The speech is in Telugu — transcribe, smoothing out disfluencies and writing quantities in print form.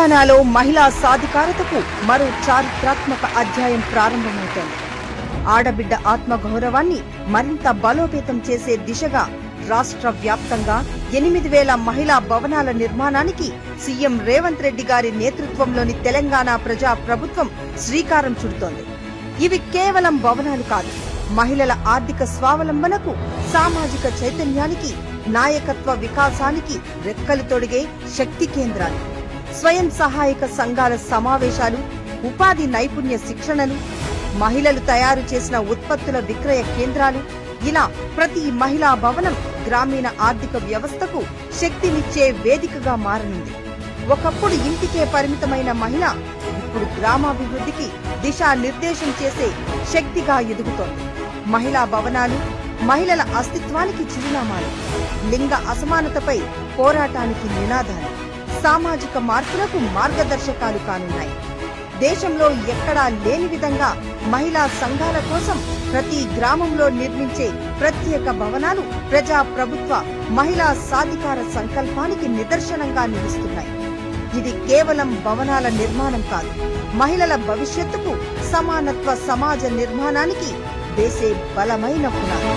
తెలంగాణలో మహిళా సాధికారతకు మరో చారిత్రాత్మక అధ్యాయం ప్రారంభమవుతోంది. ఆడబిడ్డ ఆత్మగౌరవాన్ని మరింత బలోపేతం చేసే దిశగా రాష్ట్ర వ్యాప్తంగా 8,000 మహిళా భవనాల నిర్మాణానికి సీఎం రేవంత్ రెడ్డి గారి నేతృత్వంలోని తెలంగాణ ప్రజా ప్రభుత్వం శ్రీకారం చుడుతోంది. ఇవి కేవలం భవనాలు కాదు, మహిళల ఆర్థిక స్వావలంబనకు, సామాజిక చైతన్యానికి, నాయకత్వ వికాసానికి రెక్కలు తొడిగే శక్తి కేంద్రాలు. స్వయం సహాయక సంఘాల సమావేశాలు, ఉపాధి నైపుణ్య శిక్షణలు, మహిళలు తయారు చేసిన ఉత్పత్తుల విక్రయ కేంద్రాలు, ఇలా ప్రతి మహిళా భవనం గ్రామీణ ఆర్థిక వ్యవస్థకు శక్తినిచ్చే వేదికగా మారనుంది. ఒకప్పుడు ఇంటికే పరిమితమైన మహిళ ఇప్పుడు గ్రామాభివృద్ధికి దిశానిర్దేశం చేసే శక్తిగా ఎదుగుతోంది. మహిళా భవనాలు మహిళల అస్తిత్వానికి చిరునామాలు, లింగ అసమానతపై పోరాటానికి నినాదాలు, సామాజిక మార్పులకు మార్గదర్శకాలు కానున్నాయి. దేశంలో ఎక్కడా లేని విధంగా మహిళా సంఘాల కోసం ప్రతి గ్రామంలో నిర్మించే ప్రత్యేక భవనాలు ప్రజా ప్రభుత్వ మహిళా సాధికార సంకల్పానికి నిదర్శనంగా నిలుస్తున్నాయి. ఇది కేవలం భవనాల నిర్మాణం కాదు, మహిళల భవిష్యత్తుకు, సమానత్వ సమాజ నిర్మాణానికి వేసే బలమైన పునాది.